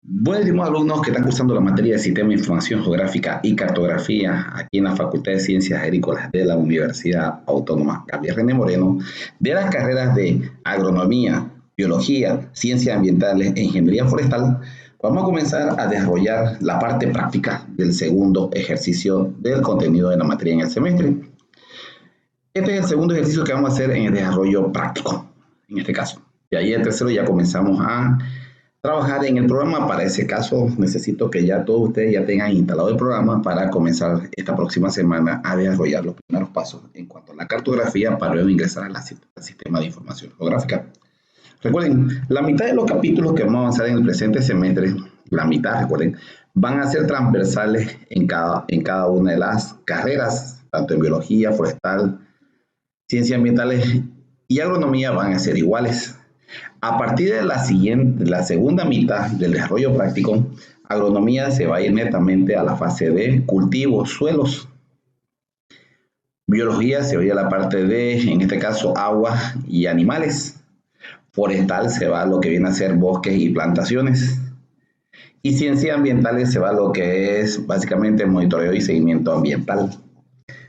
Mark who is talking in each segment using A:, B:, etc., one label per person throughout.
A: Buenos alumnos que están cursando la materia de Sistema de Información Geográfica y Cartografía aquí en la Facultad de Ciencias Agrícolas de la Universidad Autónoma Gabriel René Moreno, de las carreras de Agronomía, Biología, Ciencias Ambientales e Ingeniería Forestal. Vamos a comenzar a desarrollar la parte práctica del segundo ejercicio del contenido de la materia en el semestre. Este es el segundo ejercicio que vamos a hacer en el desarrollo práctico, en este caso. Y ahí el tercero ya comenzamos a trabajar en el programa. Para ese caso necesito que ya todos ustedes ya tengan instalado el programa para comenzar esta próxima semana a desarrollar los primeros pasos en cuanto a la cartografía para luego ingresar al sistema de información geográfica. Recuerden, la mitad de los capítulos que vamos a avanzar en el presente semestre, la mitad, recuerden, van a ser transversales en cada una de las carreras, tanto en biología, forestal, ciencias ambientales y agronomía van a ser iguales. A partir de la segunda mitad del desarrollo práctico, agronomía se va a ir netamente a la fase de cultivos, suelos. Biología se va a ir a la parte de, en este caso, agua y animales. Forestal se va a lo que viene a ser bosques y plantaciones. Y ciencias ambientales se va a lo que es básicamente monitoreo y seguimiento ambiental.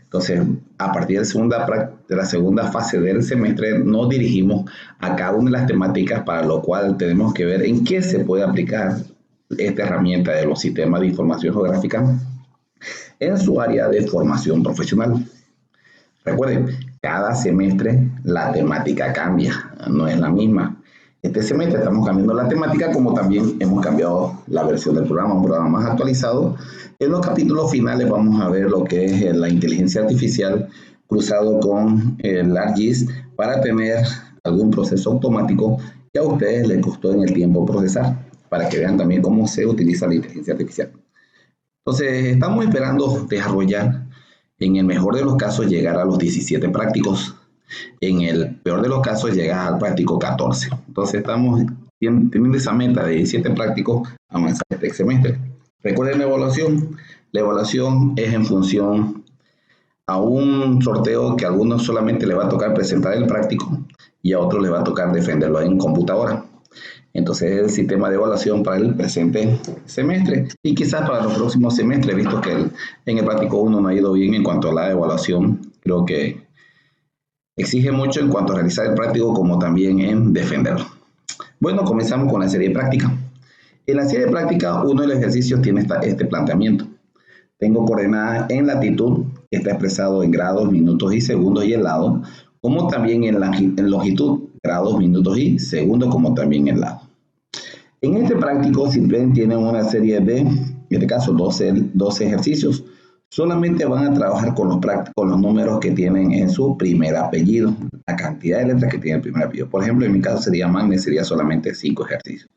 A: Entonces, a partir de la segunda fase del semestre, nos dirigimos a cada una de las temáticas, para lo cual tenemos que ver en qué se puede aplicar esta herramienta de los sistemas de información geográfica en su área de formación profesional. Recuerden, cada semestre la temática cambia, no es la misma. Este semestre estamos cambiando la temática, como también hemos cambiado la versión del programa, un programa más actualizado. En los capítulos finales vamos a ver lo que es la inteligencia artificial cruzado con el ArcGIS para tener algún proceso automático que a ustedes les costó en el tiempo procesar, para que vean también cómo se utiliza la inteligencia artificial. Entonces, estamos esperando desarrollar, en el mejor de los casos, llegar a los 17 prácticos. En el peor de los casos, llegar al práctico 14. Entonces, estamos teniendo esa meta de 17 prácticos avanzar este semestre. Recuerden la evaluación. La evaluación es en función a un sorteo que a algunos solamente le va a tocar presentar el práctico y a otros les va a tocar defenderlo en computadora. Entonces es el sistema de evaluación para el presente semestre y quizás para los próximos semestres, visto que en el práctico 1 no ha ido bien en cuanto a la evaluación. Creo que exige mucho en cuanto a realizar el práctico como también en defenderlo. Bueno, comenzamos con la serie práctica. En la serie práctica, uno de los ejercicios tiene este planteamiento. Tengo coordenadas en latitud, que está expresado en grados, minutos y segundos y el lado, como también en longitud, grados, minutos y segundos, como también el lado. En este práctico simplemente tienen una serie de, en este caso, 12 ejercicios. Solamente van a trabajar con los números que tienen en su primer apellido, la cantidad de letras que tiene el primer apellido. Por ejemplo, en mi caso sería Magne, sería solamente 5 ejercicios.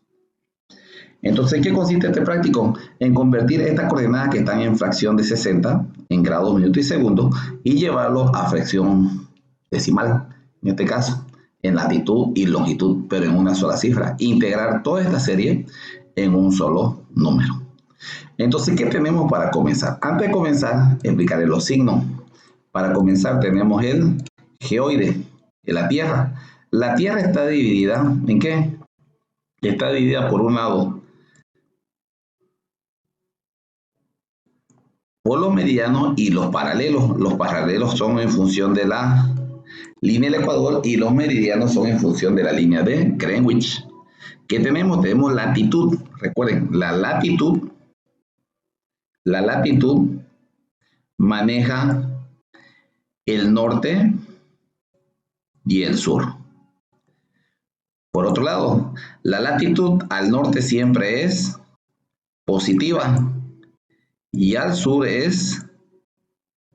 A: Entonces, ¿en qué consiste este práctico? En convertir estas coordenadas que están en fracción de 60 en grados, minutos y segundos y llevarlo a fracción decimal, en este caso, en latitud y longitud, pero en una sola cifra. Integrar toda esta serie en un solo número. Entonces, ¿qué tenemos para comenzar? Antes de comenzar, explicaré los signos. Para comenzar, tenemos el geoide de la Tierra. La Tierra está dividida, ¿en qué? Está dividida por un lado por los meridianos y los paralelos. Los paralelos son en función de la línea del Ecuador y los meridianos son en función de la línea de Greenwich. ¿Qué tenemos? Tenemos latitud. Recuerden, la latitud maneja el norte y el sur. Por otro lado, la latitud al norte siempre es positiva y al sur es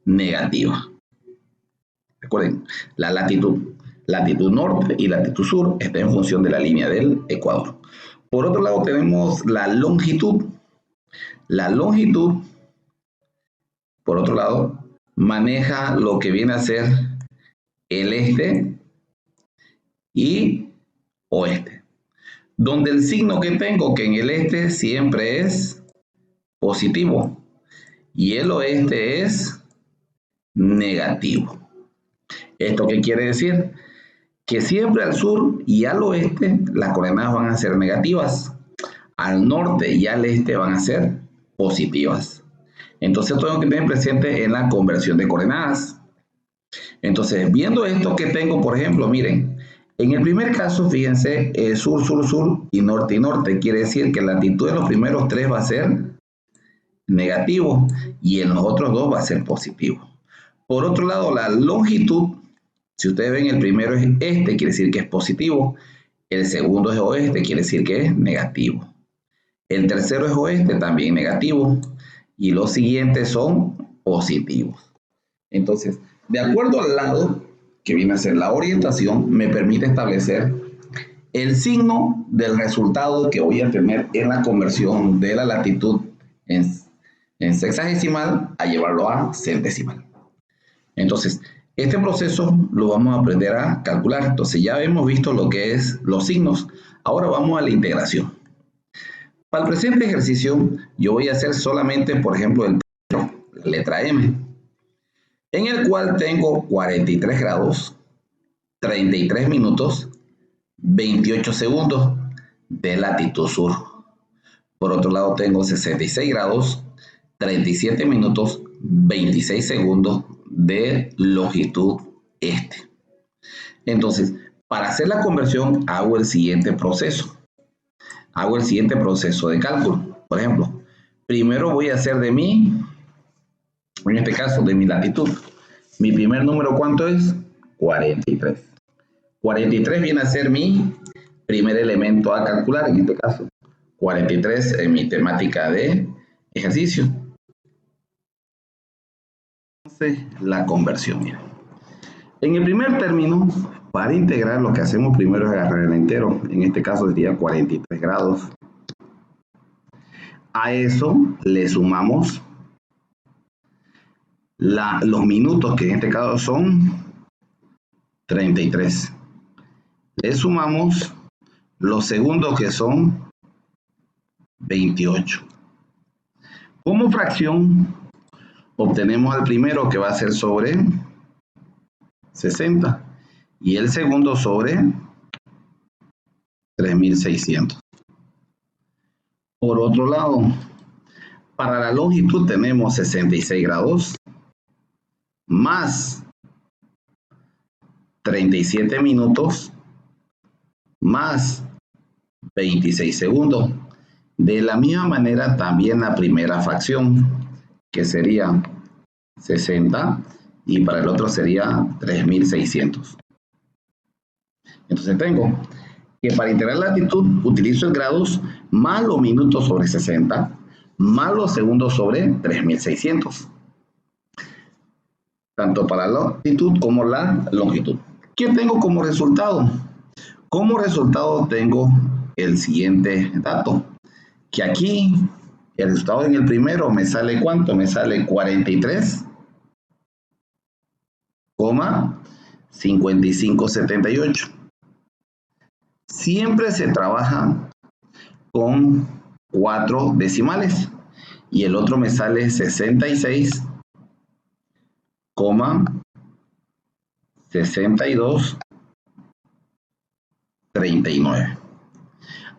A: negativa. Recuerden, la latitud norte y latitud sur está en función de la línea del Ecuador. Por otro lado, tenemos la longitud. La longitud, por otro lado, maneja lo que viene a ser el este y oeste. Donde el signo que tengo, que en el este siempre es positivo y el oeste es negativo. ¿Esto qué quiere decir? Que siempre al sur y al oeste las coordenadas van a ser negativas. al norte y al este van a ser positivas. Entonces tengo que tener presente en la conversión de coordenadas. Entonces, viendo esto que tengo, por ejemplo, miren, en el primer caso, fíjense, sur, sur, sur y norte, quiere decir que la latitud de los primeros tres va a ser negativo y en los otros dos va a ser positivo. Por otro lado, la longitud, si ustedes ven, el primero es este, quiere decir que es positivo. El segundo es oeste, quiere decir que es negativo. El tercero es oeste, también negativo. Y los siguientes son positivos. Entonces, de acuerdo al lado, que viene a ser la orientación, me permite establecer el signo del resultado que voy a tener en la conversión de la latitud en sexagesimal a llevarlo a centesimal. Entonces, este proceso lo vamos a aprender a calcular. Entonces, ya hemos visto lo que es los signos. Ahora vamos a la integración. Para el presente ejercicio, yo voy a hacer solamente, por ejemplo, el primero, la letra M, en el cual tengo 43 grados, 33 minutos, 28 segundos de latitud sur. Por otro lado, tengo 66 grados, 37 minutos, 26 segundos de longitud este. Entonces, para hacer la conversión, hago el siguiente proceso. Hago el siguiente proceso de cálculo. Por ejemplo, primero voy a hacer de mi, en este caso, de mi latitud. Mi primer número, ¿cuánto es? 43. 43 viene a ser mi primer elemento a calcular, en este caso. 43 en mi temática de ejercicio. Entonces, la conversión, miren. En el primer término, para integrar, lo que hacemos primero es agarrar el entero. En este caso sería 43 grados. A eso le sumamos los minutos, que en este caso son 33. Le sumamos los segundos, que son 28. Como fracción, obtenemos al primero, que va a ser sobre 60. Y el segundo sobre 3600. Por otro lado, para la longitud tenemos 66 grados más 37 minutos más 26 segundos. De la misma manera también la primera fracción, que sería 60, y para el otro sería 3600. Entonces tengo que para integrar la latitud utilizo el grados más los minutos sobre 60 más los segundos sobre 3600. Tanto para la latitud como la longitud. ¿Qué tengo como resultado? Como resultado tengo el siguiente dato. Que aquí el resultado en el primero me sale ¿cuánto? Me sale 43,5578. Siempre se trabaja con 4 decimales y el otro me sale 66,6239.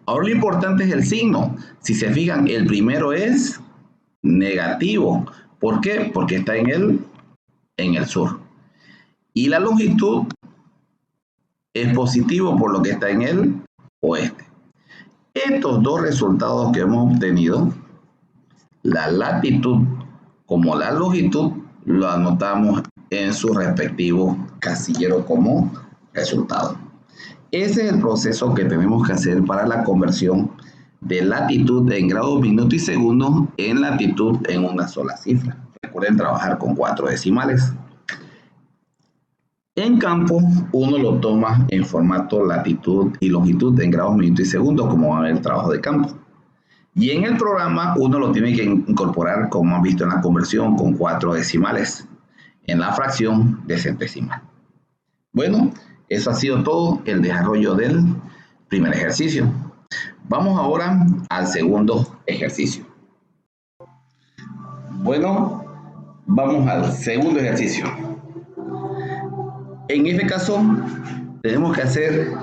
A: Ahora lo importante es el signo. Si se fijan, el primero es negativo. ¿Por qué? Porque está en el sur. Y la longitud es positivo, por lo que está en el oeste. Estos dos resultados que hemos obtenido, la latitud como la longitud, lo anotamos en su respectivo casillero como resultado. Ese es el proceso que tenemos que hacer para la conversión de latitud en grados, minutos y segundos en latitud en una sola cifra. Recuerden trabajar con 4 decimales. En campo, uno lo toma en formato latitud y longitud en grados, minutos y segundos, como va a ver el trabajo de campo. Y en el programa, uno lo tiene que incorporar, como han visto en la conversión, con 4 decimales en la fracción de centesimal. Bueno, eso ha sido todo el desarrollo del primer ejercicio. Vamos ahora al segundo ejercicio. Bueno, vamos al segundo ejercicio. En este caso, tenemos que hacer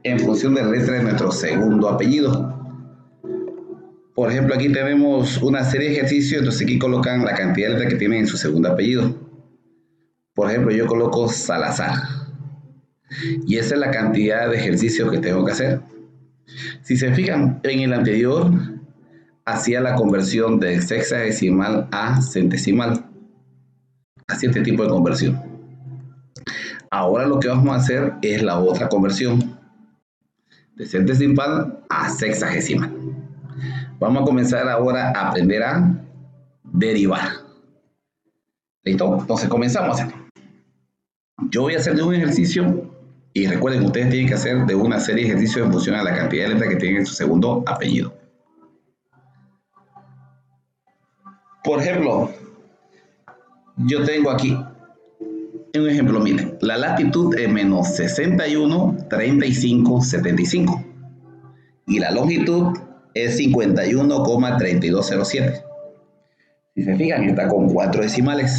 A: en función de la letra de nuestro segundo apellido. Por ejemplo, aquí tenemos una serie de ejercicios, entonces aquí colocan la cantidad de letras que tienen en su segundo apellido. Por ejemplo, yo coloco Salazar. Y esa es la cantidad de ejercicios que tengo que hacer. Si se fijan, en el anterior hacía la conversión de sexagesimal a centesimal. Hacía este tipo de conversión. Ahora lo que vamos a hacer es la otra conversión, de centesimal a sexagesimal. Vamos a comenzar ahora a aprender a derivar. ¿Listo? Entonces comenzamos a hacer. Yo voy a hacer de un ejercicio y recuerden, ustedes tienen que hacer de una serie de ejercicios en función a la cantidad de letras que tienen en su segundo apellido. Por ejemplo, yo tengo aquí un ejemplo, miren, la latitud es menos 61, 35, 75 y la longitud es 51,3207. Si se fijan, está con 4 decimales.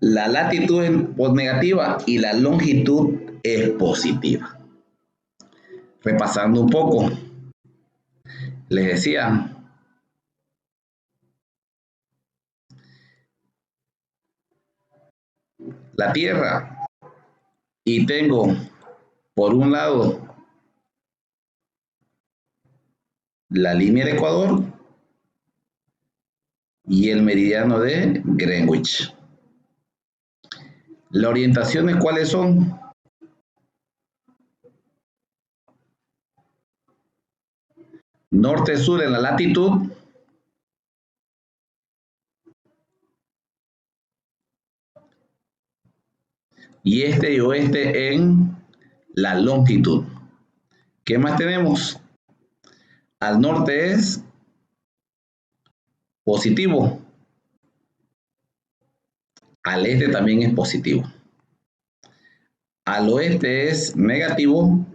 A: La latitud es negativa y la longitud es positiva. Repasando un poco, les decía, la Tierra, y tengo por un lado la línea de Ecuador y el meridiano de Greenwich. ¿Las orientaciones cuáles son? Norte-sur en la latitud y este y oeste en la longitud. ¿Qué más tenemos? Al norte es positivo. Al este también es positivo. Al oeste es negativo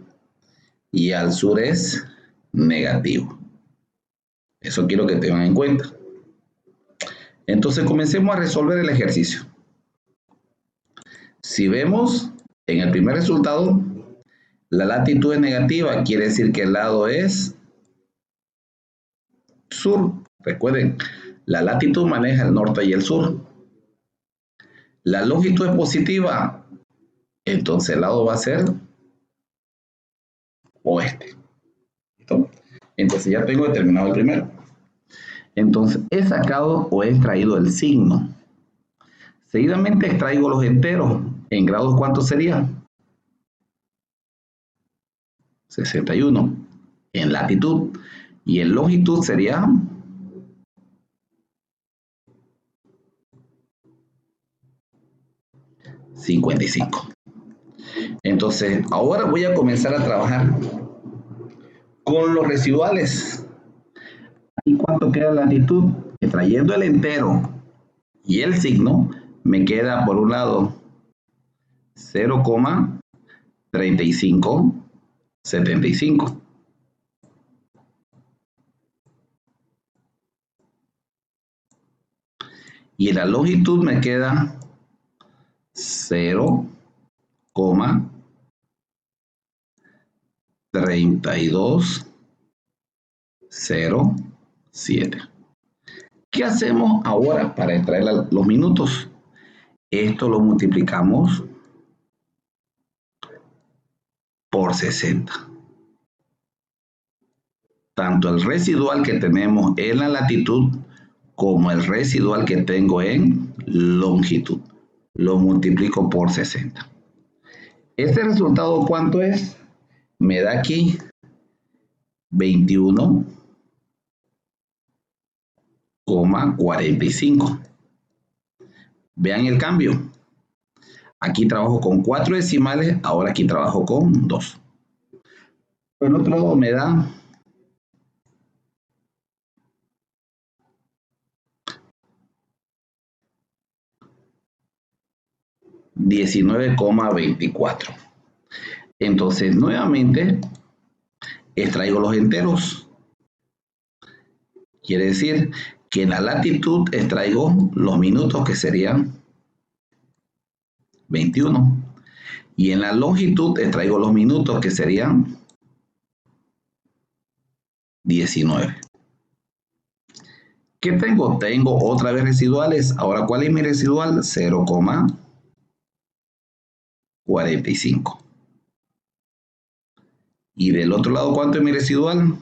A: y al sur es negativo. Eso quiero que tengan en cuenta. Entonces comencemos a resolver el ejercicio. Si vemos en el primer resultado, la latitud es negativa, quiere decir que el lado es sur. Recuerden, la latitud maneja el norte y el sur. La longitud es positiva, entonces el lado va a ser oeste. ¿Listo? Entonces ya tengo determinado el primero. Entonces he sacado o he extraído el signo. Seguidamente extraigo los enteros. ¿En grados cuánto sería? 61. En latitud. Y en longitud sería 55. Entonces, ahora voy a comenzar a trabajar con los residuales. ¿Y cuánto queda la latitud? Extrayendo el entero y el signo, me queda por un lado 0,3575. Y en la longitud me queda 0,3207. ¿Qué hacemos ahora para extraer los minutos? Esto lo multiplicamos por 60. Tanto el residual que tenemos en la latitud como el residual que tengo en longitud. Lo multiplico por 60. ¿Este resultado cuánto es? Me da aquí 21,45. Vean el cambio. Aquí trabajo con 4 decimales, ahora aquí trabajo con 2. Por el otro lado me da 19,24. Entonces, nuevamente, extraigo los enteros. Quiere decir que en la latitud extraigo los minutos, que serían 21. Y en la longitud extraigo los minutos, que serían 19. ¿Qué tengo? Tengo otra vez residuales. Ahora, ¿cuál es mi residual? 0,45. Y del otro lado, ¿cuánto es mi residual?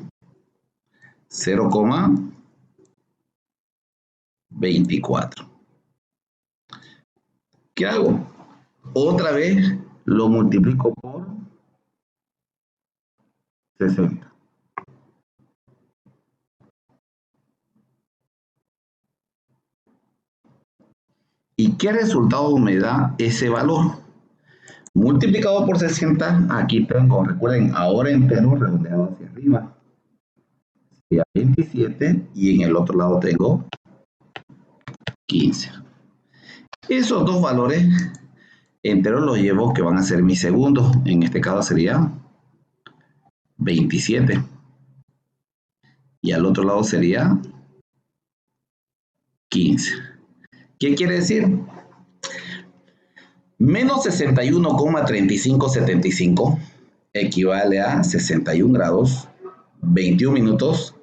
A: 0,24. ¿Qué hago? Otra vez lo multiplico por 60. ¿Y qué resultado me da ese valor? Multiplicado por 60, aquí tengo, recuerden, ahora entero redondeado hacia arriba. Sería 27 y en el otro lado tengo 15. Esos dos valores enteros los llevo que van a ser mis segundos. En este caso sería 27. Y al otro lado sería 15. ¿Qué quiere decir? Menos 61,3575 equivale a 61 grados, 21 minutos,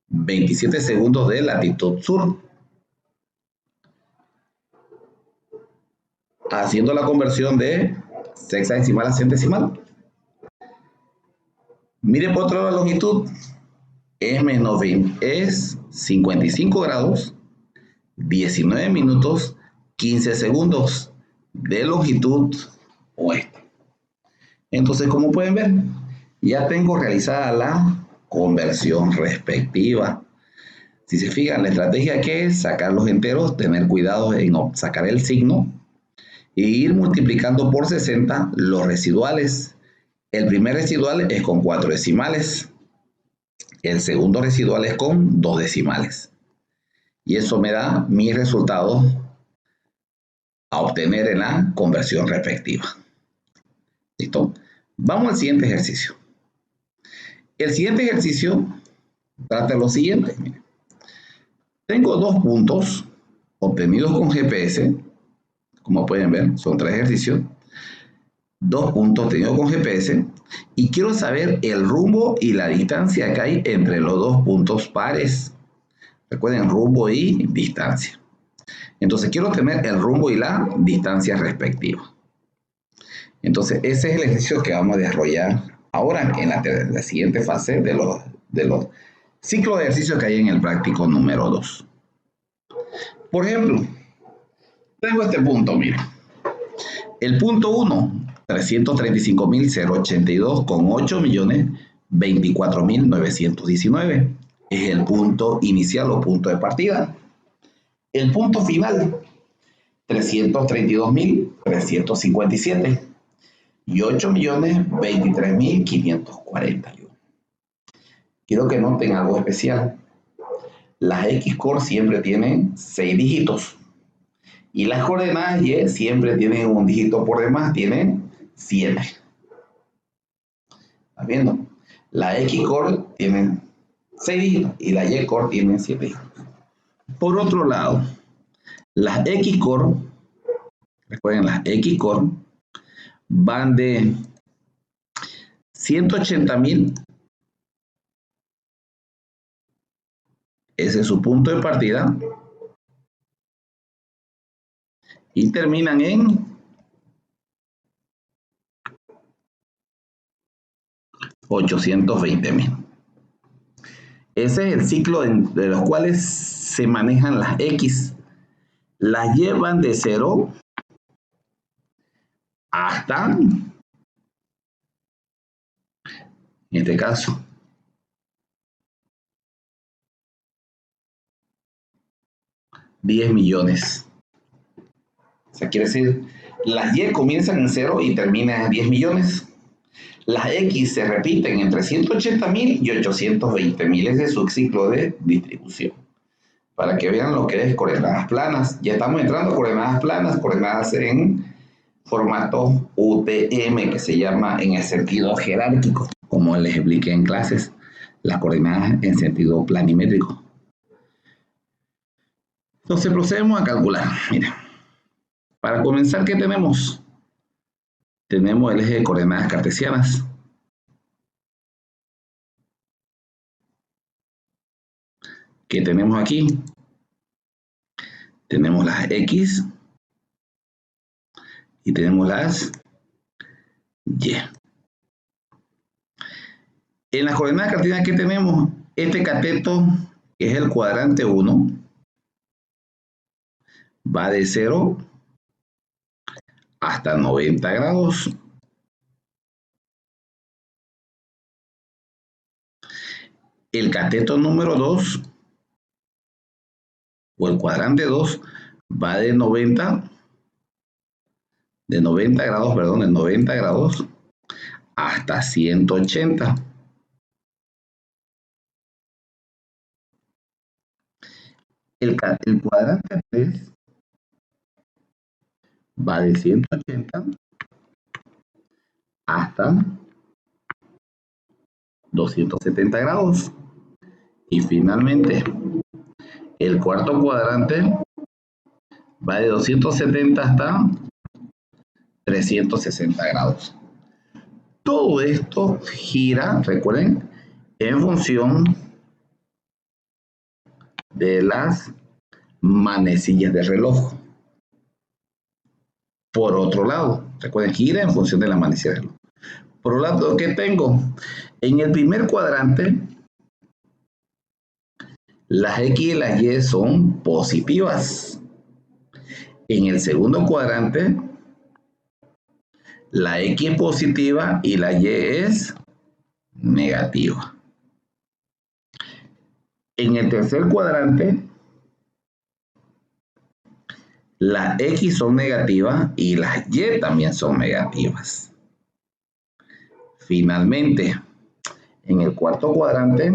A: 27 segundos de latitud sur. Haciendo la conversión de sexagesimal a centesimal. Mire por otro lado la longitud. Es 55 grados, 19 minutos, 15 segundos de longitud oeste. Entonces, como pueden ver, ya tengo realizada la conversión respectiva. Si se fijan, la estrategia que es sacar los enteros, tener cuidado en sacar el signo e ir multiplicando por 60 los residuales. El primer residual es con 4 decimales. El segundo residual es con 2 decimales. Y eso me da mi resultado a obtener en la conversión respectiva. ¿Listo? Vamos al siguiente ejercicio. El siguiente ejercicio trata lo siguiente. Miren. Tengo dos puntos obtenidos con GPS. Como pueden ver, son 3 ejercicios. 2 puntos obtenidos con GPS. Y quiero saber el rumbo y la distancia que hay entre los dos puntos pares. Recuerden, rumbo y distancia. Entonces, quiero tener el rumbo y la distancia respectiva. Entonces, ese es el ejercicio que vamos a desarrollar ahora en la siguiente fase de los ciclos de ejercicios que hay en el práctico número 2. Por ejemplo, tengo este punto, miren. El punto 1, 335.082,8.024.919. Es el punto inicial o punto de partida. El punto final, 332.357 y 8.023.541. Quiero que noten algo especial. Las X-core siempre tienen 6 dígitos. Y las coordenadas Y siempre tienen un dígito por demás, tienen 7. ¿Estás viendo? La X-core tiene 6 dígitos y la Y-core tiene 7 dígitos. Por otro lado, las X-core, recuerden, las X-core van de 180.000, ese es su punto de partida, y terminan en 820.000. Ese es el ciclo de los cuales se manejan las X. Las llevan de 0 hasta, en este caso, 10 millones. O sea, quiere decir, las Y comienzan en 0 y terminan en 10 millones. Las X se repiten entre 180.000 y 820.000. Ese es su ciclo de distribución. Para que vean lo que es coordenadas planas. Ya estamos entrando a coordenadas planas, coordenadas en formato UTM, que se llama en el sentido jerárquico, como les expliqué en clases, las coordenadas en sentido planimétrico. Entonces procedemos a calcular. Mira, para comenzar, ¿qué tenemos? Tenemos el eje de coordenadas cartesianas. ¿Qué tenemos aquí? Tenemos las X y tenemos las Y. En las coordenadas cartesianas que tenemos, este cateto, que es el cuadrante 1, va de 0 hasta 90 grados. El cateto número 2, o el cuadrante 2, va de 90 grados hasta 180. El cuadrante 3 va de 180 hasta 270 grados. Y finalmente, el cuarto cuadrante va de 270 hasta 360 grados. Todo esto gira, recuerden, en función de las manecillas del reloj. Por otro lado, recuerden, gira en función de las manecillas del reloj. Por un lado, ¿qué tengo? En el primer cuadrante, las X y las Y son positivas. En el segundo cuadrante, la X es positiva y la Y es negativa. En el tercer cuadrante, las X son negativas y las Y también son negativas. Finalmente, en el cuarto cuadrante,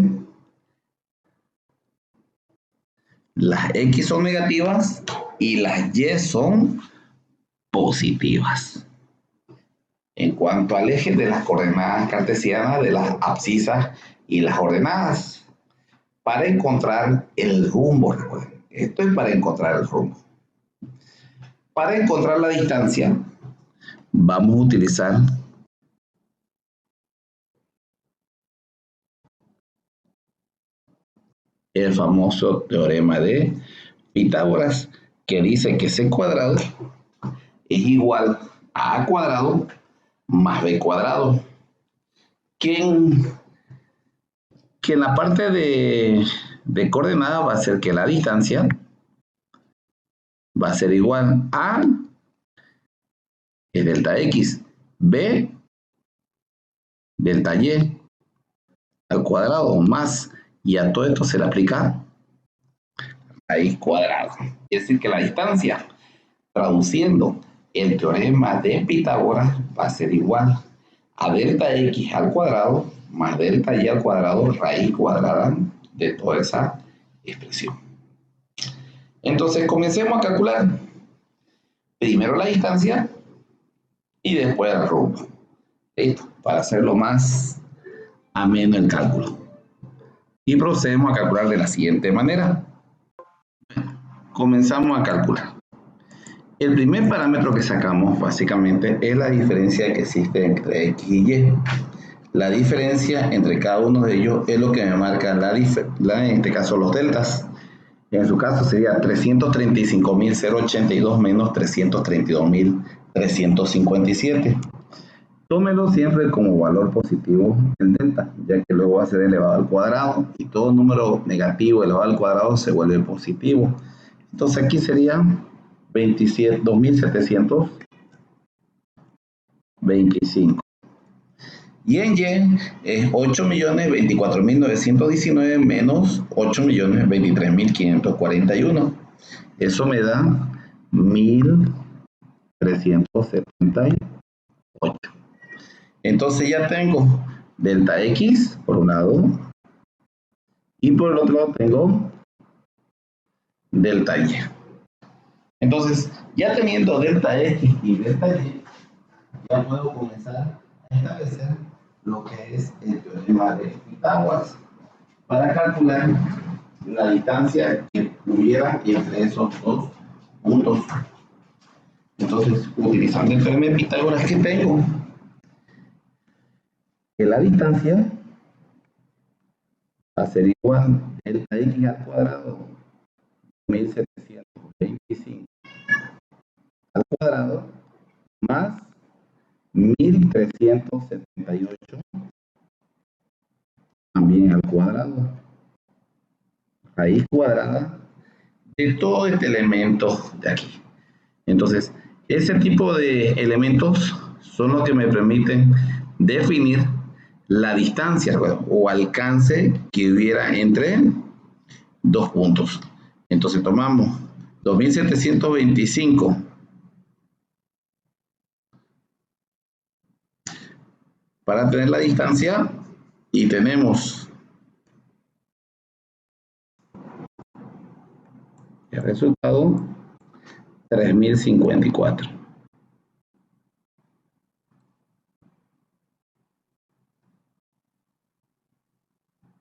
A: las X son negativas y las Y son positivas. En cuanto al eje de las coordenadas cartesianas, de las abscisas y las ordenadas, para encontrar el rumbo, recuerden, esto es para encontrar el rumbo. Para encontrar la distancia, vamos a utilizar el famoso teorema de Pitágoras, que dice que C cuadrado es igual a A cuadrado más B cuadrado. Que en la parte de coordenada va a ser que la distancia va a ser igual a delta X, B delta Y al cuadrado más, y a todo esto se le aplica raíz cuadrada. Es decir, que la distancia, traduciendo el teorema de Pitágoras, va a ser igual a delta X al cuadrado más delta Y al cuadrado, raíz cuadrada de toda esa expresión. Entonces, comencemos a calcular primero la distancia y después el rumbo. ¿Listo? Para hacerlo más ameno el cálculo. Y procedemos a calcular de la siguiente manera. Comenzamos a calcular. El primer parámetro que sacamos básicamente es la diferencia que existe entre X y Y. La diferencia entre cada uno de ellos es lo que me marca en este caso los deltas. En su caso sería 335.082 menos 332.357. Tómelo siempre como valor positivo el delta, ya que luego va a ser elevado al cuadrado y todo número negativo elevado al cuadrado se vuelve positivo. Entonces aquí sería 27.725. Y en Y es 8.024.919 menos 8.023.541. Eso me da 1.378. Entonces ya tengo delta X por un lado y por el otro lado tengo delta Y. Entonces, ya teniendo delta X y delta Y, ya puedo comenzar a establecer lo que es el teorema de Pitágoras para calcular la distancia que hubiera entre esos dos puntos. Entonces, utilizando el teorema de Pitágoras que tengo, que la distancia va a ser igual delta x al cuadrado 1725 al cuadrado más 1378 también al cuadrado, raíz cuadrada de todo este elemento de aquí. Entonces, ese tipo de elementos son los que me permiten definir la distancia o alcance que hubiera entre dos puntos. Entonces tomamos 2725 para tener la distancia y tenemos el resultado 3054.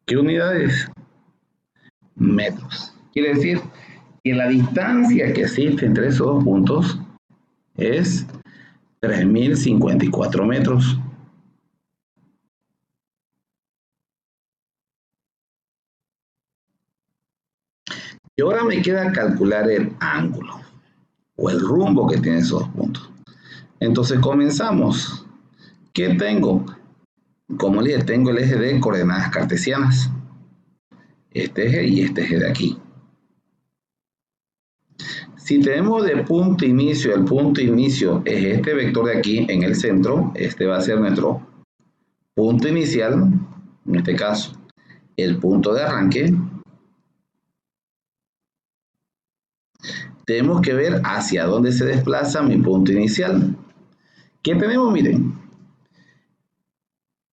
A: ¿Qué unidades? Metros. Quiere decir que la distancia que existe entre esos dos puntos es 3054 metros. Y ahora me queda calcular el ángulo o el rumbo que tienen esos dos puntos. Entonces comenzamos. ¿Qué tengo? Como les dije, tengo el eje de coordenadas cartesianas. Este eje y este eje de aquí. Si tenemos de punto inicio, el punto inicio es este vector de aquí en el centro, este va a ser nuestro punto inicial, en este caso, el punto de arranque. Tenemos que ver hacia dónde se desplaza mi punto inicial. ¿Qué tenemos? Miren,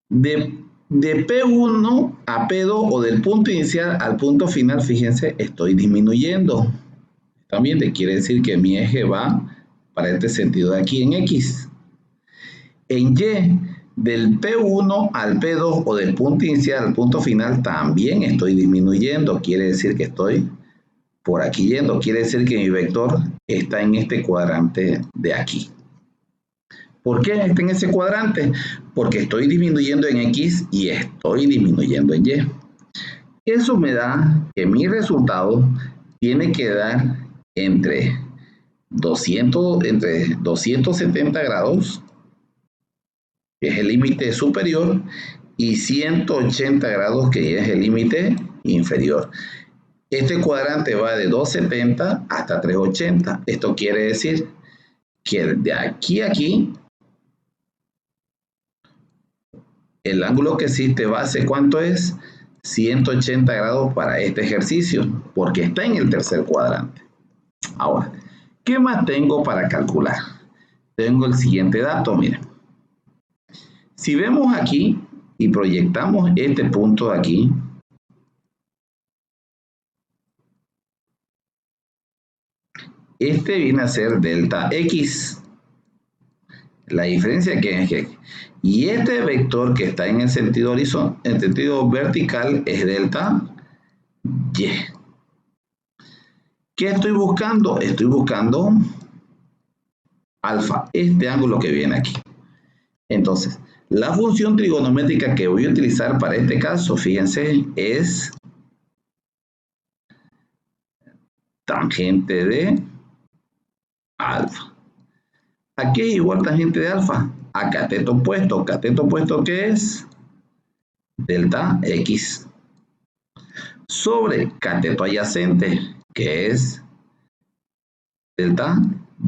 A: de P1 a P2 o del punto inicial al punto final, fíjense, estoy disminuyendo. También te quiere decir que mi eje va para este sentido de aquí en X. En Y, del P1 al P2 o del punto inicial al punto final, también estoy disminuyendo. Quiere decir que estoy por aquí yendo. Quiere decir que mi vector está en este cuadrante de aquí. ¿Por qué está en ese cuadrante? Porque estoy disminuyendo en X y estoy disminuyendo en Y. Eso me da que mi resultado tiene que dar entre 270 grados, que es el límite superior, y 180 grados, que es el límite inferior. Este cuadrante va de 270 hasta 380. Esto quiere decir que de aquí a aquí, el ángulo que existe base, ¿cuánto es? 180 grados para este ejercicio, porque está en el tercer cuadrante. Ahora, ¿qué más tengo para calcular? Tengo el siguiente dato, miren. Si vemos aquí y proyectamos este punto de aquí, este viene a ser delta X. La diferencia que es que, y este vector que está en el sentido horizontal, en el sentido vertical, es delta Y. ¿Qué estoy buscando? Estoy buscando alfa, este ángulo que viene aquí. Entonces, la función trigonométrica que voy a utilizar para este caso, fíjense, es tangente de alfa. Aquí es igual tangente de alfa a cateto opuesto. Cateto opuesto, ¿qué es? Delta X. Sobre cateto adyacente, que es delta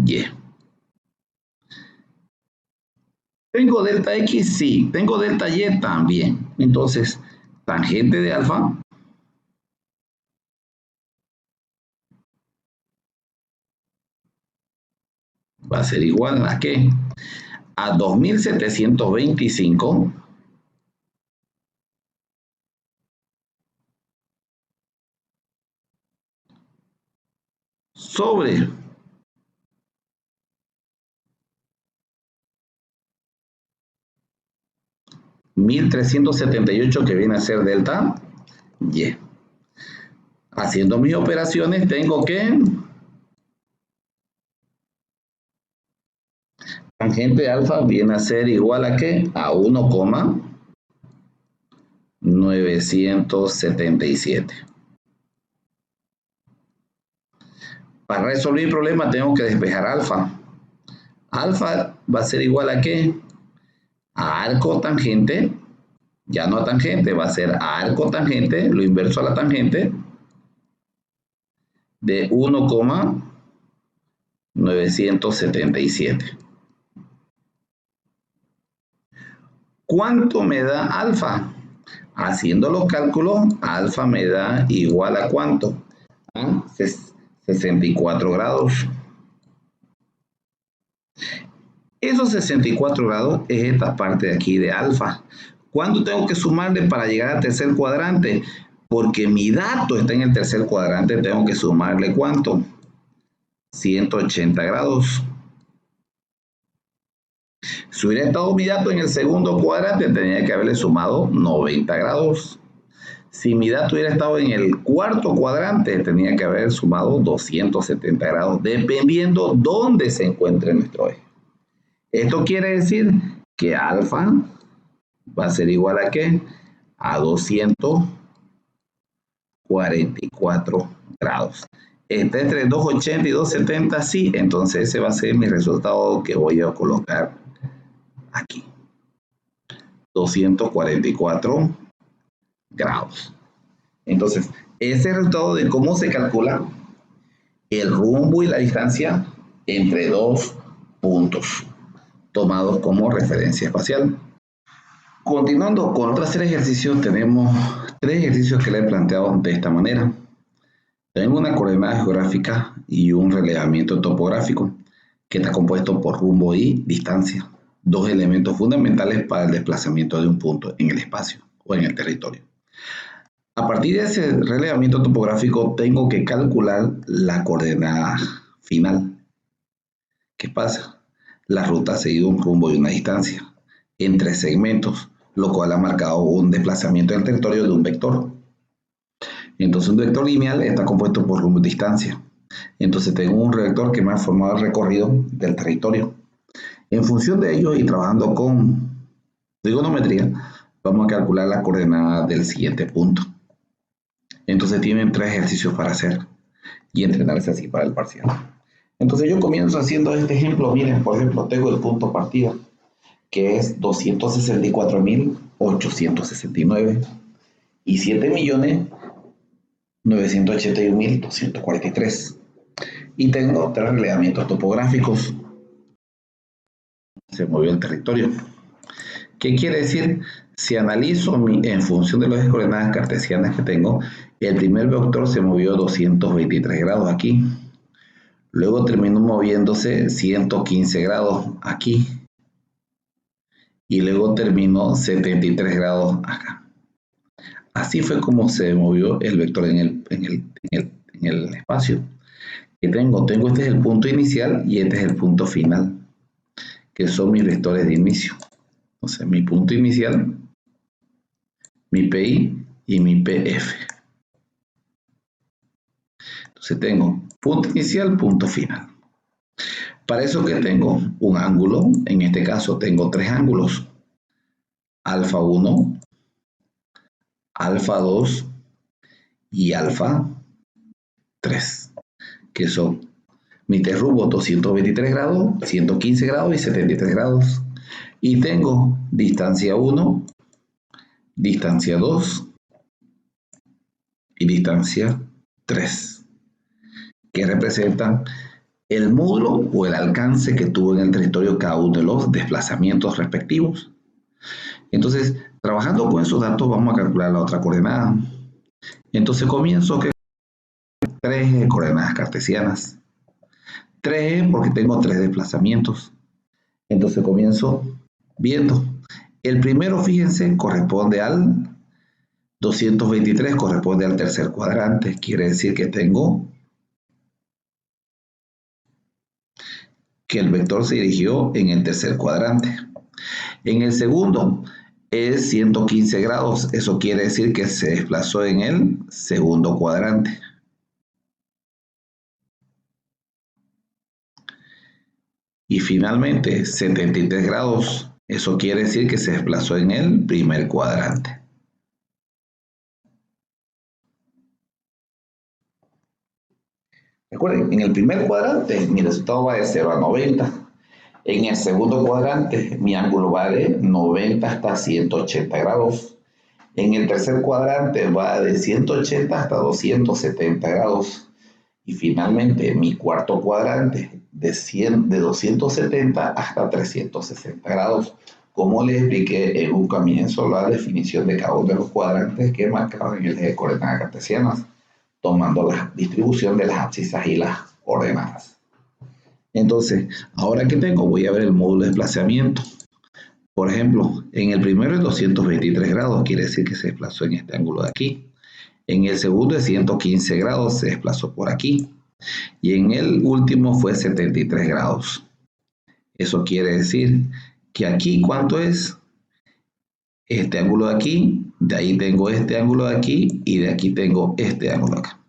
A: Y. ¿Tengo delta X? Sí. ¿Tengo delta Y? También. Entonces, tangente de alfa va a ser igual a ¿qué? A 2725 sobre 1378, que viene a ser delta Y. Haciendo mis operaciones tengo que tangente de alfa viene a ser igual a ¿qué? A 1,9 977. Para resolver el problema tengo que despejar alfa. Alfa va a ser igual a ¿qué? A arco tangente, ya no a tangente, va a ser a arco tangente, lo inverso a la tangente, de 1,977. ¿Cuánto me da alfa? Haciendo los cálculos, alfa me da igual a ¿cuánto? A 64 grados. Esos 64 grados es esta parte de aquí de alfa. ¿Cuánto tengo que sumarle para llegar al tercer cuadrante? Porque mi dato está en el tercer cuadrante, tengo que sumarle ¿cuánto? 180 grados. Si hubiera estado mi dato en el segundo cuadrante, tenía que haberle sumado 90 grados. Si mi dato hubiera estado en el cuarto cuadrante, tenía que haber sumado 270 grados, dependiendo dónde se encuentre nuestro eje. Esto quiere decir que alfa va a ser igual a ¿qué? A 244 grados. Está entre 280 y 270, sí, entonces ese va a ser mi resultado que voy a colocar aquí. 244 grados. Entonces, ese resultado de cómo se calcula el rumbo y la distancia entre dos puntos tomados como referencia espacial. Continuando con otra serie de ejercicios, tenemos 3 ejercicios que le he planteado de esta manera. Tengo una coordenada geográfica y un relevamiento topográfico que está compuesto por rumbo y distancia, 2 elementos fundamentales para el desplazamiento de un punto en el espacio o en el territorio. A partir de ese relevamiento topográfico tengo que calcular la coordenada final. ¿Qué pasa? La ruta ha seguido un rumbo y una distancia en 3 segmentos, lo cual ha marcado un desplazamiento del territorio de un vector. Entonces un vector lineal está compuesto por rumbo y distancia. Entonces tengo un vector que me ha formado el recorrido del territorio. En función de ello y trabajando con trigonometría, vamos a calcular la coordenada del siguiente punto. Entonces tienen 3 ejercicios para hacer y entrenarse así para el parcial. Entonces yo comienzo haciendo este ejemplo. Miren, por ejemplo, tengo el punto partida, que es 264.869 y 7.981.243. Y tengo 3 relevamientos topográficos. Se movió el territorio. ¿Qué quiere decir? Si analizo en función de las coordenadas cartesianas que tengo, el primer vector se movió 223 grados aquí. Luego terminó moviéndose 115 grados aquí. Y luego terminó 73 grados acá. Así fue como se movió el vector en el espacio. Que tengo este es el punto inicial y este es el punto final, que son mis vectores de inicio. Entonces, mi punto inicial, mi PI y mi PF. Entonces tengo punto inicial, punto final. Para eso que tengo un ángulo, en este caso tengo 3 ángulos, alfa 1, alfa 2 y alfa 3, que son mi rumbo 223 grados, 115 grados y 73 grados. Y tengo distancia 1, distancia 2 y distancia 3, que representan el módulo o el alcance que tuvo en el territorio cada uno de los desplazamientos respectivos. Entonces, trabajando con esos datos, vamos a calcular la otra coordenada. Entonces comienzo con 3 coordenadas cartesianas. 3 porque tengo 3 desplazamientos. Entonces comienzo viendo. El primero, fíjense, corresponde al 223, corresponde al tercer cuadrante. Quiere decir que tengo que el vector se dirigió en el tercer cuadrante. En el segundo es 115 grados. Eso quiere decir que se desplazó en el segundo cuadrante. Y finalmente 73 grados. Eso quiere decir que se desplazó en el primer cuadrante. Recuerden, en el primer cuadrante mi resultado va de 0 a 90. En el segundo cuadrante mi ángulo va de 90 hasta 180 grados. En el tercer cuadrante va de 180 hasta 270 grados. Y finalmente mi cuarto cuadrante de 270 hasta 360 grados. Como les expliqué en un comienzo, la definición de cada uno de los cuadrantes que marcaban en el eje de coordenadas cartesianas, tomando la distribución de las abscisas y las ordenadas. Entonces, ahora que tengo, voy a ver el módulo de desplazamiento. Por ejemplo, en el primero es 223 grados, quiere decir que se desplazó en este ángulo de aquí. En el segundo es 115 grados, se desplazó por aquí. Y en el último fue 73 grados. Eso quiere decir que aquí, ¿cuánto es? Este ángulo de aquí, de ahí tengo este ángulo de aquí y de aquí tengo este ángulo de acá.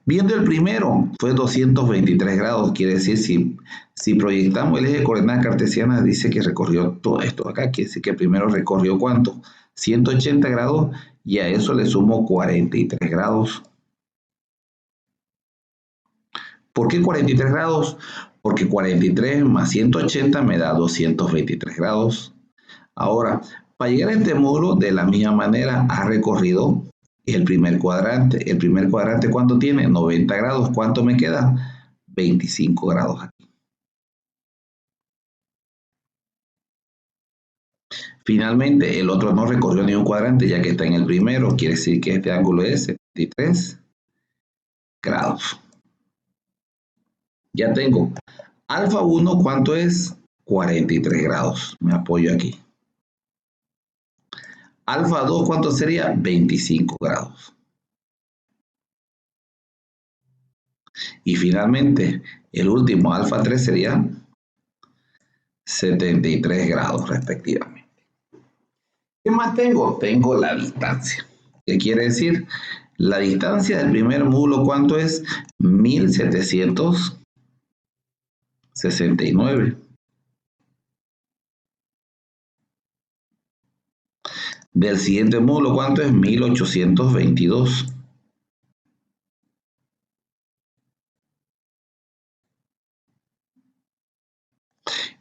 A: Viendo el primero, fue 223 grados, quiere decir si proyectamos el eje de coordenadas cartesianas, dice que recorrió todo esto acá, quiere decir que primero recorrió ¿cuánto? 180 grados y a eso le sumo 43 grados. ¿Por qué 43 grados? Porque 43 más 180 me da 223 grados. Ahora, para llegar a este módulo, de la misma manera, ha recorrido el primer cuadrante. El primer cuadrante, ¿cuánto tiene? 90 grados. ¿Cuánto me queda? 25 grados aquí. Finalmente, el otro no recorrió ni un cuadrante, ya que está en el primero. Quiere decir que este ángulo es 73 grados. Ya tengo alfa 1, ¿cuánto es? 43 grados. Me apoyo aquí. Alfa 2, ¿cuánto sería? 25 grados. Y finalmente, el último, alfa 3, sería 73 grados respectivamente. ¿Qué más tengo? Tengo la distancia. ¿Qué quiere decir? La distancia del primer módulo, ¿cuánto es? 1769. Del siguiente módulo, ¿cuánto es? 1822.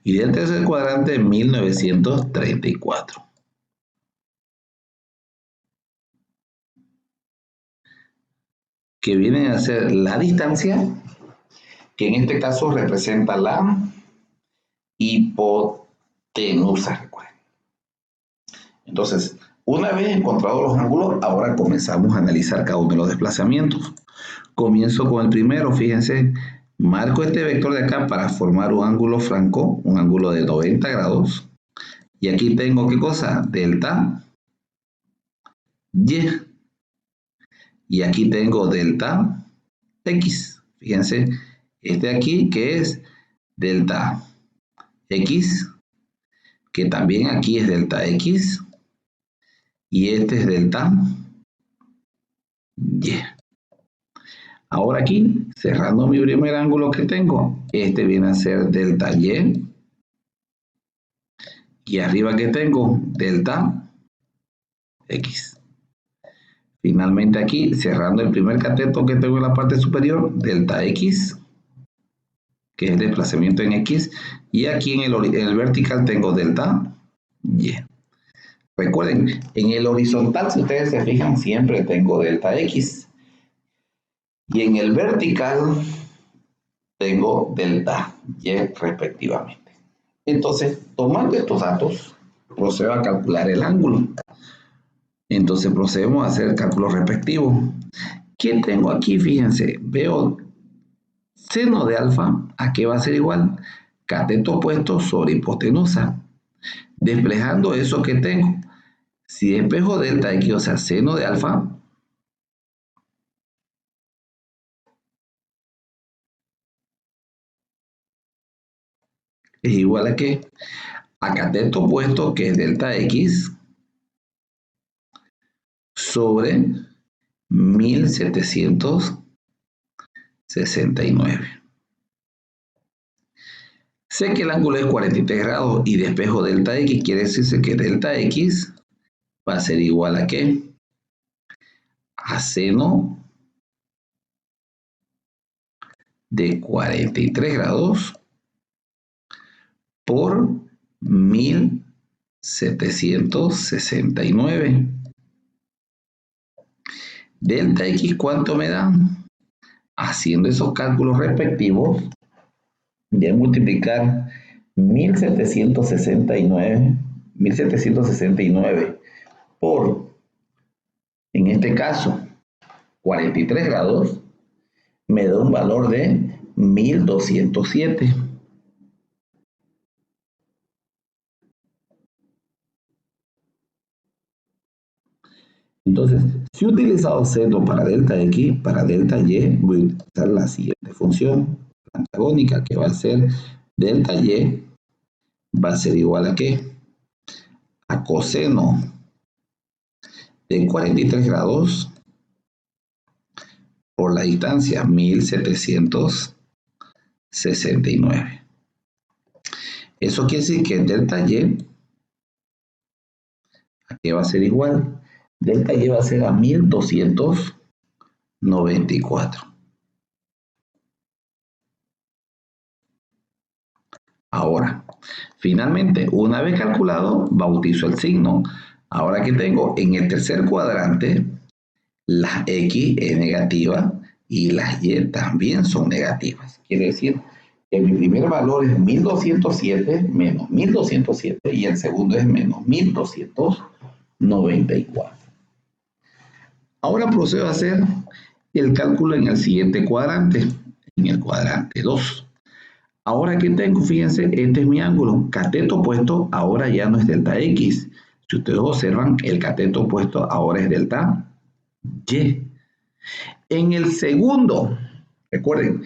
A: Y del tercer cuadrante, 1934. Que viene a ser la distancia, que en este caso representa la hipotenusa, recuerden. Entonces, una vez encontrados los ángulos, ahora comenzamos a analizar cada uno de los desplazamientos. Comienzo con el primero, fíjense, marco este vector de acá para formar un ángulo franco, un ángulo de 90 grados. Y aquí tengo, ¿qué cosa? Delta Y. Y aquí tengo delta X. Fíjense, este aquí que es delta X, que también aquí es delta X, y este es delta Y. Ahora aquí, cerrando mi primer ángulo que tengo, este viene a ser delta Y, y arriba que tengo delta X. Finalmente aquí, cerrando el primer cateto que tengo en la parte superior, delta X, que es el desplazamiento en X, y aquí en el vertical tengo delta Y. Recuerden, en el horizontal, si ustedes se fijan, siempre tengo delta X. Y en el vertical tengo delta Y respectivamente. Entonces, tomando estos datos, procedo a calcular el ángulo. Entonces procedemos a hacer el cálculo respectivo. ¿Qué tengo aquí? Fíjense, veo seno de alfa, ¿a qué va a ser igual? Cateto opuesto sobre hipotenusa. Despejando eso que tengo. Si despejo delta X, o sea, seno de alfa, es igual a ¿qué? A cateto opuesto, que es delta X, sobre 1769. Sé que el ángulo es 43 grados y despejo delta X, quiere decirse que delta X va a ser igual a ¿qué? A seno de 43 grados por 1769. Delta X, ¿cuánto me da? Haciendo esos cálculos respectivos, de multiplicar 1769 por, en este caso, 43 grados, me da un valor de 1207. Entonces, si he utilizado Z para delta X, para delta Y voy a utilizar la siguiente función antagónica, que va a ser delta Y va a ser igual a ¿qué? A coseno de 43 grados por la distancia 1769. Eso quiere decir que delta Y, ¿a qué va a ser igual? Delta Y va a ser a 1294. Ahora, finalmente, una vez calculado, bautizo el signo. Ahora que tengo en el tercer cuadrante, las X es negativa y las Y también son negativas. Quiere decir que mi primer valor es 1207 menos 1207 y el segundo es menos 1294. Ahora procedo a hacer el cálculo en el siguiente cuadrante, en el cuadrante 2. Ahora que tengo, fíjense, este es mi ángulo. Cateto opuesto ahora ya no es delta X. Si ustedes observan, el cateto opuesto ahora es delta Y. En el segundo, recuerden,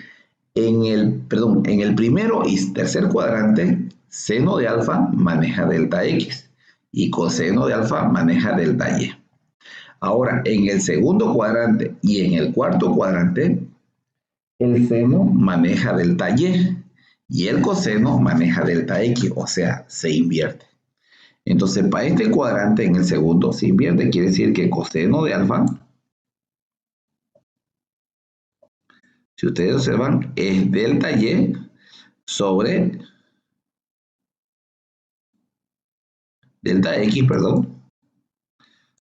A: en el primero y tercer cuadrante, seno de alfa maneja delta X y coseno de alfa maneja delta Y. Ahora, en el segundo cuadrante y en el cuarto cuadrante, el seno maneja delta y el coseno maneja delta X, o sea, se invierte. Entonces, para este cuadrante en el segundo se invierte, quiere decir que coseno de alfa, si ustedes observan, es delta Y sobre delta X, perdón,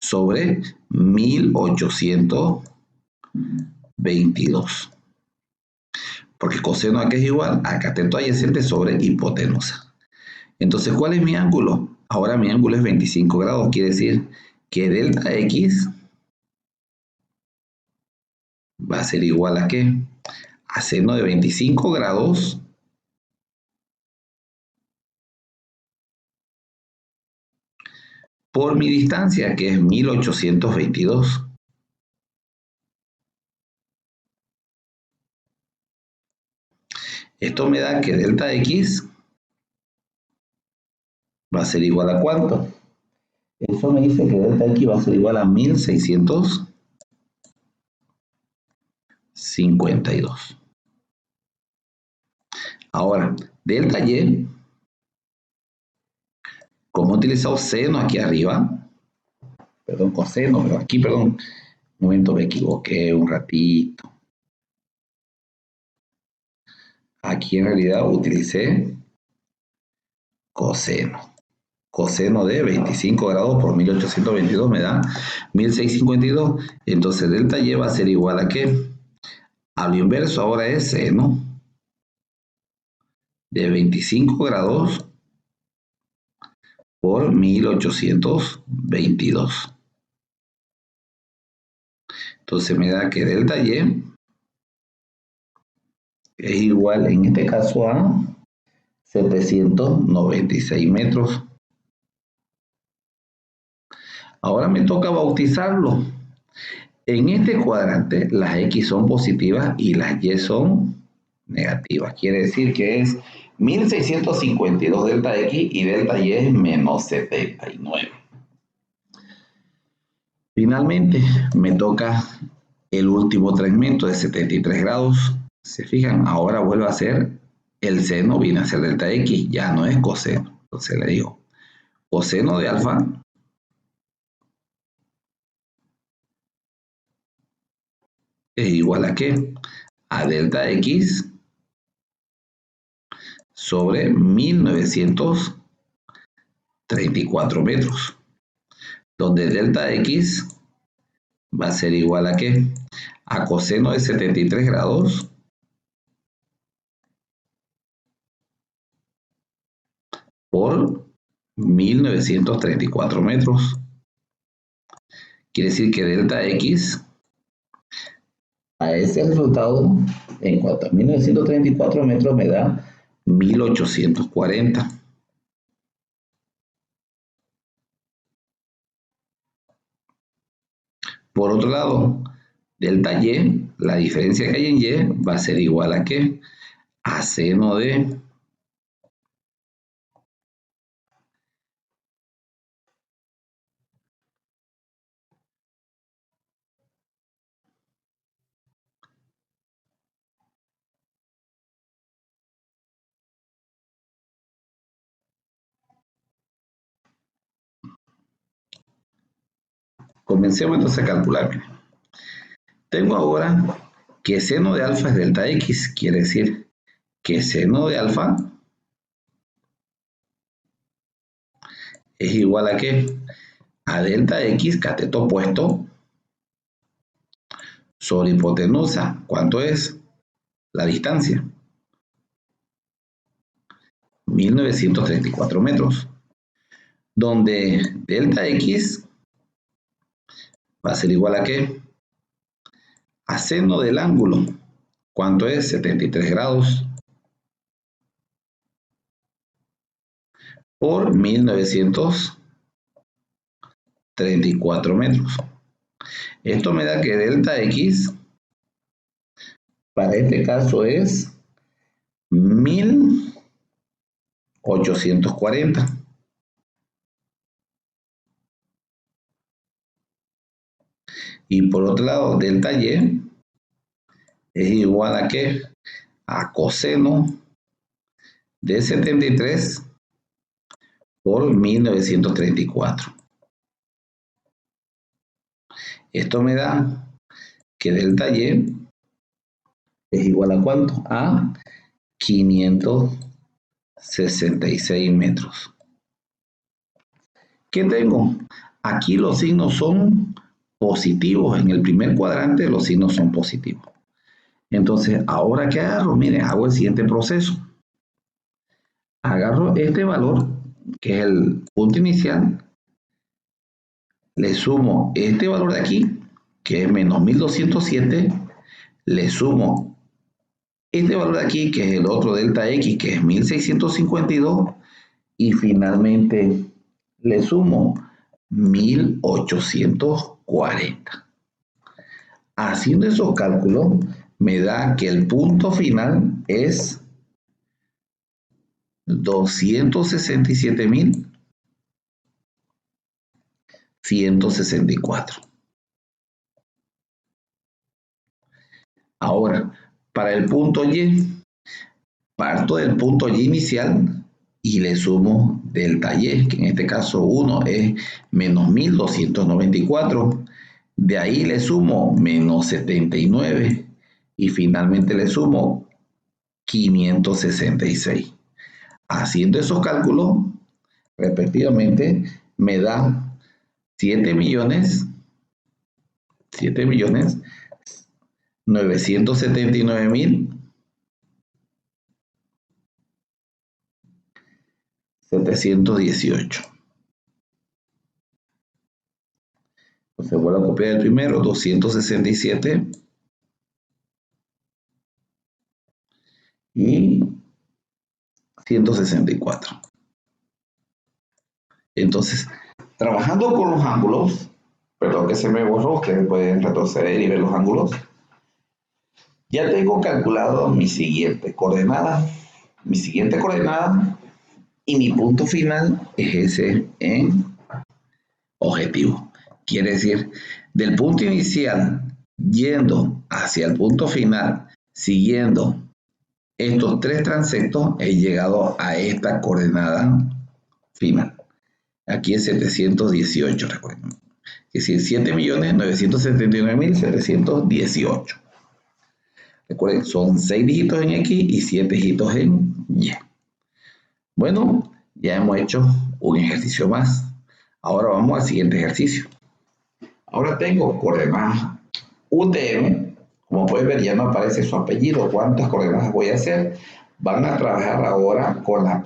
A: sobre 1822. Porque coseno aquí es igual a cateto adyacente sobre hipotenusa. Entonces, ¿cuál es mi ángulo? Ahora mi ángulo es 25 grados, quiere decir que delta X va a ser igual a ¿qué? A seno de 25 grados por mi distancia, que es 1822. Esto me da que delta X va a ser igual a ¿cuánto? Eso me dice que delta X va a ser igual a 1652. Ahora, delta Y, como he utilizado seno aquí arriba, perdón, coseno, pero aquí, perdón, un momento me equivoqué un ratito. Aquí en realidad utilicé coseno. Coseno de 25 grados por 1822 me da 1652. Entonces delta Y va a ser igual a ¿qué? A lo inverso ahora es seno de 25 grados por 1822. Entonces me da que delta Y es igual en este caso a 796 metros. Ahora me toca bautizarlo. En este cuadrante las X son positivas y las Y son negativas. Quiere decir que es 1652 delta X y delta Y es menos 79. Finalmente me toca el último segmento de 73 grados. Se fijan, ahora vuelve a ser el seno, viene a ser delta X, ya no es coseno. Entonces le digo, coseno de alfa es igual a ¿qué? a delta X sobre 1934 metros, donde delta X va a ser igual a ¿qué? A coseno de 73 grados por 1934 metros. Quiere decir que delta X a ese resultado, en cuanto a 1934 metros, me da 1840. Por otro lado, delta Y, la diferencia que hay en Y, va a ser igual a ¿qué? A seno de Comencemos entonces a calcular. Miren. Tengo ahora que seno de alfa es delta X, quiere decir que seno de alfa es igual a ¿qué? A delta X, cateto opuesto, sobre hipotenusa. ¿Cuánto es? La distancia. 1934 metros. Donde delta X va a ser igual a ¿qué? A seno del ángulo. ¿Cuánto es? 73 grados. Por 1934 metros. Esto me da que delta X para este caso es 1840. Y por otro lado, delta Y es igual a ¿qué? A coseno de 73 por 1934. Esto me da que delta Y es igual a ¿cuánto? A 566 metros. ¿Qué tengo? Aquí los signos son positivos. En el primer cuadrante los signos son positivos. Entonces, ¿ahora qué agarro? Miren, hago el siguiente proceso. Agarro este valor, que es el punto inicial, le sumo este valor de aquí, que es menos 1207, le sumo este valor de aquí, que es el otro delta X, que es 1652, y finalmente le sumo 1840. Haciendo esos cálculos, me da que el punto final es 267.164. Ahora, para el punto Y, parto del punto Y inicial y le sumo delta Y, que en este caso 1 es menos 1294. De ahí le sumo menos 79 y finalmente le sumo 566. Haciendo esos cálculos, respectivamente, me da 7.979.718. Entonces vuelvo a copiar el primero, 267 y 164. Entonces, trabajando con los ángulos, perdón que se me borró, ustedes pueden retroceder y ver los ángulos. Ya tengo calculado mi siguiente coordenada y mi punto final es ese en objetivo. Quiere decir, del punto inicial yendo hacia el punto final, siguiendo estos tres transectos, he llegado a esta coordenada final. Aquí es 718, recuerden. Es decir, 7.979.718. Recuerden, son 6 dígitos en X y 7 dígitos en Y. Bueno, ya hemos hecho un ejercicio más. Ahora vamos al siguiente ejercicio. Ahora tengo coordenadas UTM. Como pueden ver, ya no aparece su apellido. ¿Cuántas coordenadas voy a hacer? Van a trabajar ahora con la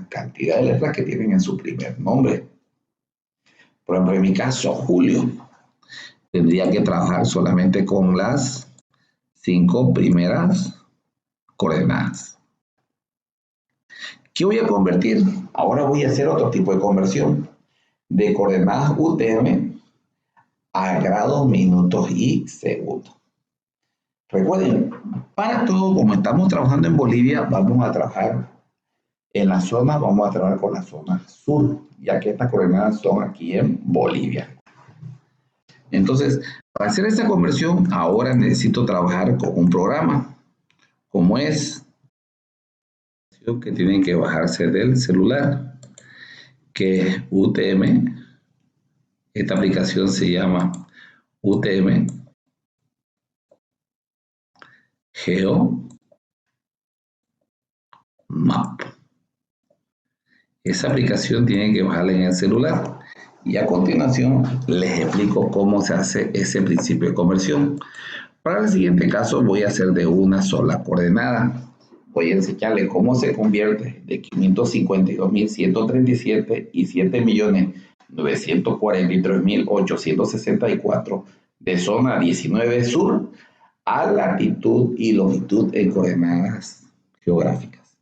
A: cantidad de letras que tienen en su primer nombre. Por ejemplo, en mi caso, Julio, tendría que trabajar solamente con las 5 primeras coordenadas. ¿Qué voy a convertir? Ahora voy a hacer otro tipo de conversión de coordenadas UTM a grados, minutos y segundos. Recuerden, para todo, como estamos trabajando en Bolivia, vamos a trabajar en la zona, vamos a trabajar con la zona sur, ya que estas coordenadas son aquí en Bolivia. Entonces, para hacer esta conversión, ahora necesito trabajar con un programa, como es que tienen que bajarse del celular, que es UTM. Esta aplicación se llama UTM Geo Map. Esa aplicación tienen que bajarla en el celular. Y a continuación les explico cómo se hace ese principio de conversión. Para el siguiente caso voy a hacer de una sola coordenada. Voy a enseñarles cómo se convierte de 552.137 y 7.943.864 de zona 19 sur a latitud y longitud en coordenadas geográficas.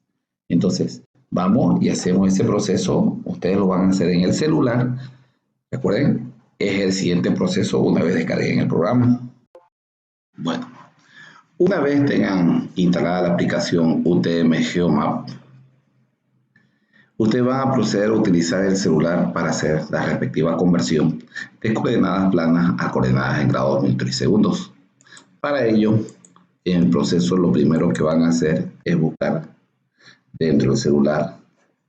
A: Entonces, vamos y hacemos ese proceso. Ustedes lo van a hacer en el celular. Recuerden, es el siguiente proceso una vez descarguen el programa. Bueno, una vez tengan instalada la aplicación UTM GeoMap, ustedes van a proceder a utilizar el celular para hacer la respectiva conversión de coordenadas planas a coordenadas en grados, minutos y segundos. Para ello, en el proceso lo primero que van a hacer es buscar dentro del celular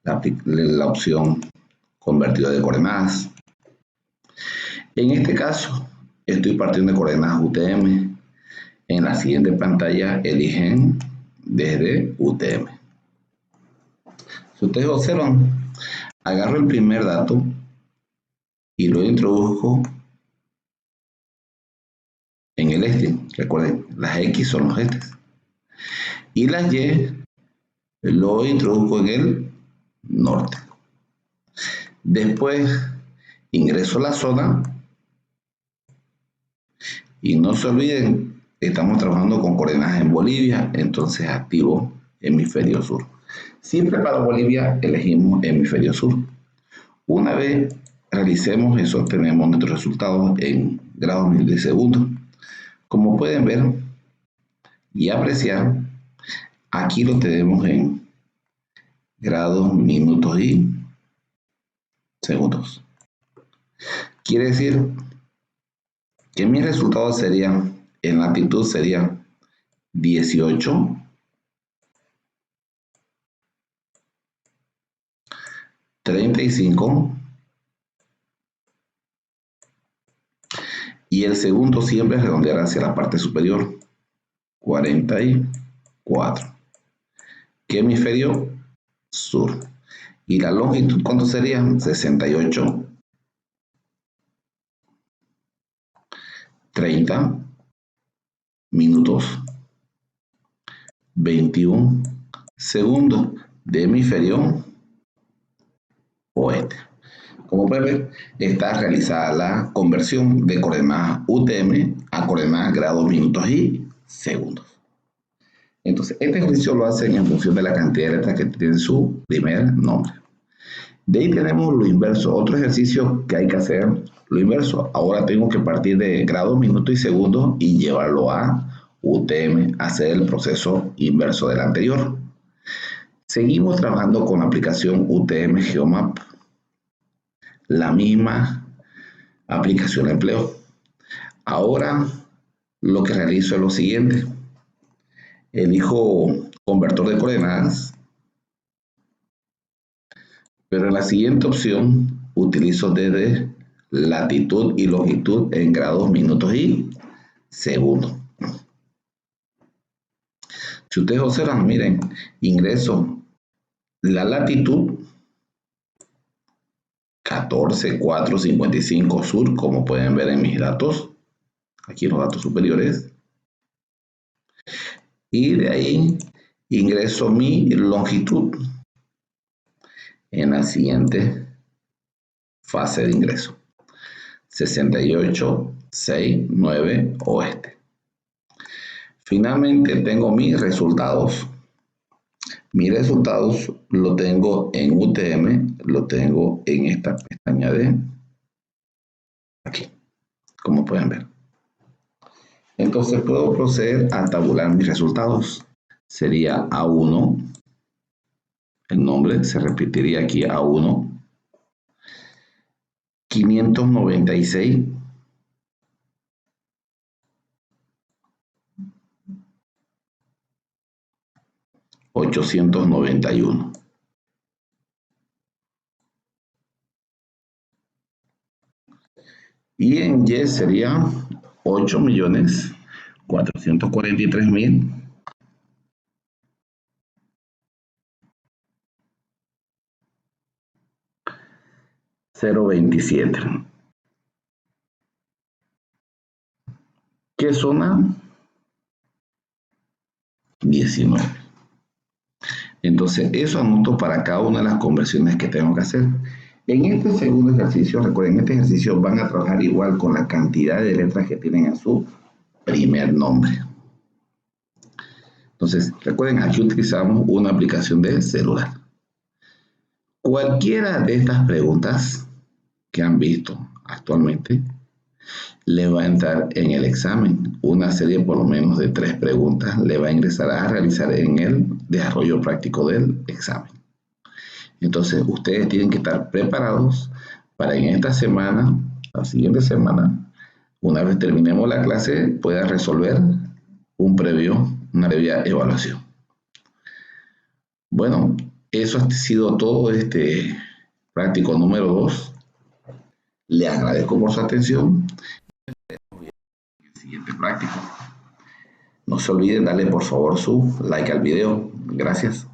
A: la opción convertido de coordenadas. En este caso, estoy partiendo de coordenadas UTM. En la siguiente pantalla eligen desde UTM. Si ustedes observan, agarro el primer dato y lo introduzco en el este. Recuerden, las X son los estes. Y las Y lo introduzco en el norte. Después ingreso a la zona y no se olviden, estamos trabajando con coordenadas en Bolivia, entonces activo hemisferio sur. Siempre para Bolivia elegimos hemisferio sur. Una vez realicemos eso, tenemos nuestros resultados en grados, minutos y segundos. Como pueden ver y apreciar, aquí lo tenemos en grados, minutos y segundos. Quiere decir que mis resultados serían, en latitud serían 18, 35 y el segundo siempre redondeará hacia la parte superior, 44. ¿Qué hemisferio? Sur. ¿Y la longitud cuánto sería? 68, 30 minutos, 21 segundos de hemisferio oeste. Como pueden ver, está realizada la conversión de coordenadas UTM a coordenadas grados, minutos y segundos. Entonces, este ejercicio lo hacen en función de la cantidad de letras que tiene su primer nombre. De ahí tenemos lo inverso, otro ejercicio que hay que hacer, lo inverso. Ahora tengo que partir de grados, minutos y segundos y llevarlo a UTM, hacer el proceso inverso del anterior. Seguimos trabajando con la aplicación UTM GeoMap. La misma aplicación la empleo. Ahora lo que realizo es lo siguiente. Elijo convertor de coordenadas, pero en la siguiente opción utilizo desde latitud y longitud en grados, minutos y segundos. Si ustedes observan, miren, ingreso, la latitud 14,455 sur, como pueden ver en mis datos, aquí en los datos superiores. Y de ahí ingreso mi longitud en la siguiente fase de ingreso. 68,69 oeste. Finalmente tengo mis resultados. Mis resultados lo tengo en UTM, lo tengo en esta pestaña de aquí, como pueden ver. Entonces puedo proceder a tabular mis resultados. Sería A1, el nombre se repetiría aquí A1, 596, 891. Y en Y sería 8.443.000 027. ¿Qué zona? 19. Entonces, eso anoto para cada una de las conversiones que tengo que hacer. En este segundo ejercicio, recuerden, en este ejercicio van a trabajar igual con la cantidad de letras que tienen en su primer nombre. Entonces, recuerden, aquí utilizamos una aplicación de celular. Cualquiera de estas preguntas que han visto actualmente le va a entrar en el examen. Una serie por lo menos de 3 preguntas le va a ingresar a realizar en el desarrollo práctico del examen. Entonces, ustedes tienen que estar preparados para en esta semana, la siguiente semana, una vez terminemos la clase, puedan resolver una previa evaluación. Bueno, eso ha sido todo este práctico número 2. Le agradezco por su atención. El siguiente práctico. No se olviden darle por favor su like al video. Gracias.